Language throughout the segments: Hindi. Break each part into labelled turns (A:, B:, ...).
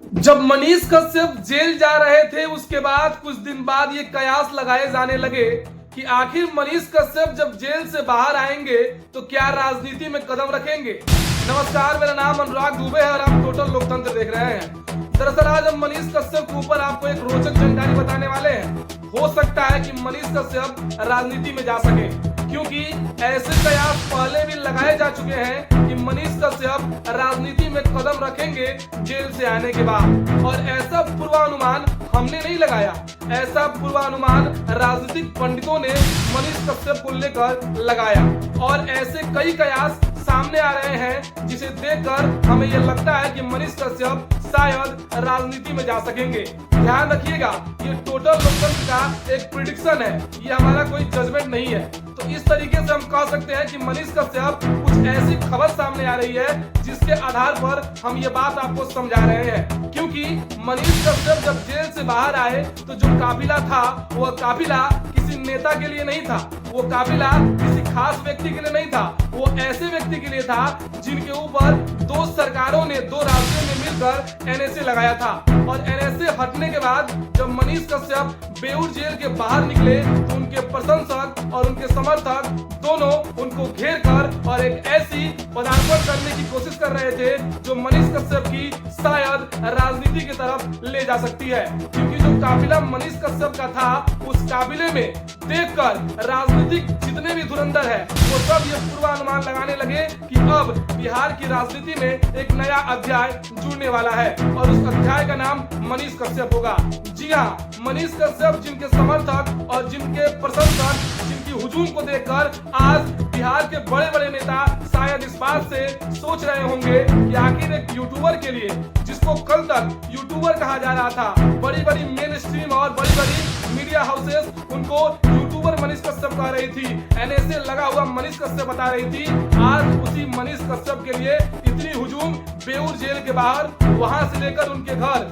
A: जब मनीष कश्यप जेल जा रहे थे उसके बाद कुछ दिन बाद ये कयास लगाए जाने लगे कि आखिर मनीष कश्यप जब जेल से बाहर आएंगे तो क्या राजनीति में कदम रखेंगे। नमस्कार, मेरा नाम अनुराग दुबे है और आप टोटल लोकतंत्र देख रहे हैं। दरअसल आज हम मनीष कश्यप के ऊपर आपको एक रोचक जानकारी बताने वाले हैं। हो सकता है कि मनीष कश्यप राजनीति में जा सके, क्योंकि ऐसे कयास पहले भी लगाए जा चुके हैं कि मनीष कश्यप राजनीति में कदम रखेंगे जेल से आने के बाद। और ऐसा पूर्वानुमान हमने नहीं लगाया, ऐसा पूर्वानुमान राजनीतिक पंडितों ने मनीष कश्यप को लेकर लगाया। और ऐसे कई कयास सामने आ रहे हैं जिसे देखकर हमें यह लगता है कि मनीष कश्यप शायद राजनीति में जा सकेंगे। ध्यान रखिएगा, ये टोटल लोकतंत्र का एक प्रिडिक्शन है, ये हमारा कोई जजमेंट नहीं है। तो इस तरीके से हम कह सकते हैं कि मनीष कश्यप कुछ ऐसी खबर सामने आ रही है जिसके आधार पर हम ये बात आपको समझा रहे हैं। क्योंकि मनीष कश्यप जब जेल से बाहर आए तो जो काफिला था वह काफिला किसी नेता के लिए नहीं था, वो काफिला किसी खास व्यक्ति के लिए नहीं था, वो ऐसे व्यक्ति के लिए था जिनके ऊपर दो सरकारों ने, दो राज्यों ने मिलकर एनएसए लगाया था। और एनएसए हटने के बाद जब मनीष कश्यप बेऊर जेल के बाहर निकले तो उनके प्रशंसक और उनके समर्थक दोनों उनको घेर कर और एक ऐसी पदार्पण करने की कोशिश कर रहे थे जो मनीष कश्यप की शायद राजनीति की तरफ ले जा सकती है। क्योंकि जो काफिला मनीष कश्यप का था उस काफिले में देखकर राजनीतिक जितने भी धुरंधर है वो सब ये पूर्वानुमान लगाने लगे कि अब बिहार की राजनीति में एक नया अध्याय जुड़ने वाला है और उस अध्याय का नाम मनीष कश्यप होगा। जी हाँ, मनीष कश्यप जिनके समर्थक और जिनके प्रशंसक जिनकी हुजूम को देखकर आज बिहार के बड़े बड़े नेता शायद इस बात से सोच रहे होंगे कि आखिर एक यूट्यूबर के लिए, जिसको कल तक यूट्यूबर कहा जा रहा था, बड़ी बड़ी मेन स्ट्रीम और बड़ी बड़ी मीडिया हाउसेस उनको यूट्यूबर मनीष कश्यप कह रही थी, एनएसए लगा हुआ मनीष कश्यप बता रही थी, आज उसी मनीष कश्यप के लिए इतनी हुजूम बेऊर जेल के बाहर, वहां से लेकर उनके घर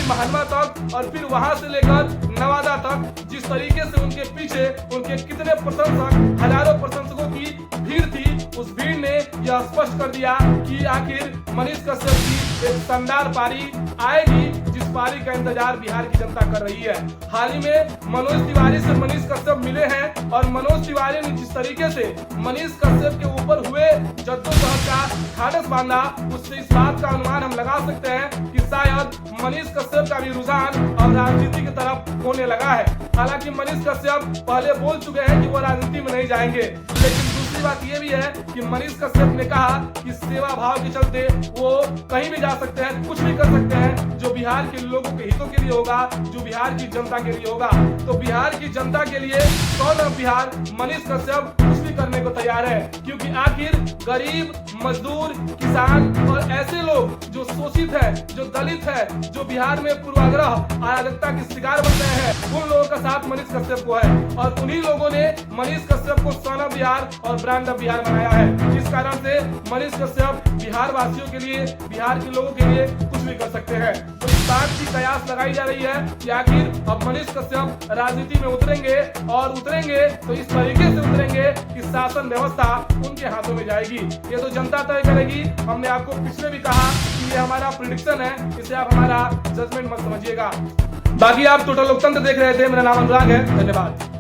A: महानवा तक और फिर वहां से लेकर नवादा तक, जिस तरीके से उनके पीछे उनके कितने प्रशंसक, हजारों प्रशंसकों की भीड़ थी, उस भीड़ ने यह स्पष्ट कर दिया कि आखिर मनीष कश्यप की एक शानदार पारी आएगी, जिस पारी का इंतजार बिहार की जनता कर रही है। हाल ही में मनोज तिवारी से मनीष कश्यप मिले हैं और मनोज तिवारी ने जिस तरीके से मनीष कश्यप के ऊपर हुए जद्दोजहद का ढाढ़स बांधा, उससे इस बात का अनुमान हम लगा सकते हैं कि शायद मनीष कश्यप का भी रुझान अब राजनीति की तरफ होने लगा है। हालांकि मनीष कश्यप पहले बोल चुके हैं कि वो राजनीति में नहीं जाएंगे, लेकिन दूसरी बात ये भी है कि मनीष कश्यप ने कहा कि सेवा भाव के चलते वो कहीं भी जा सकते हैं, कुछ भी कर सकते हैं जो बिहार के लोगों के हितों के लिए होगा, जो बिहार की जनता के लिए होगा। तो बिहार की जनता के लिए कौन बिहार मनीष कश्यप कुछ भी करने को तैयार है, क्योंकि आखिर गरीब, मजदूर, किसान और ऐसे लोग जो शोषित है, जो दलित है, जो बिहार में पूर्वाग्रह अराजकता के शिकार बन रहे हैं, उन लोगों का साथ मनीष कश्यप को है। और उन्हीं लोगों ने मनीष कश्यप को सन ऑफ बिहार और ब्रांड ऑफ बिहार बनाया है, जिस कारण से मनीष कश्यप बिहार वासियों के लिए, बिहार के लोगों के लिए कुछ भी कर सकते हैं। तो इस बात की कयास लगाई जा रही है कि आखिर अब मनीष कश्यप राजनीति में उतरेंगे और उतरेंगे तो इस तरीके से उतरेंगे कि शासन व्यवस्था उनके हाथों में जाएगी। ये तो जनता तय करेगी। हमने आपको पिछले भी कहा कि ये हमारा प्रेडिक्शन है, इसे आप हमारा जजमेंट मत समझिएगा। बाकी आप टोटल लोकतंत्र देख रहे थे। मेरा नाम अनुराग है। धन्यवाद।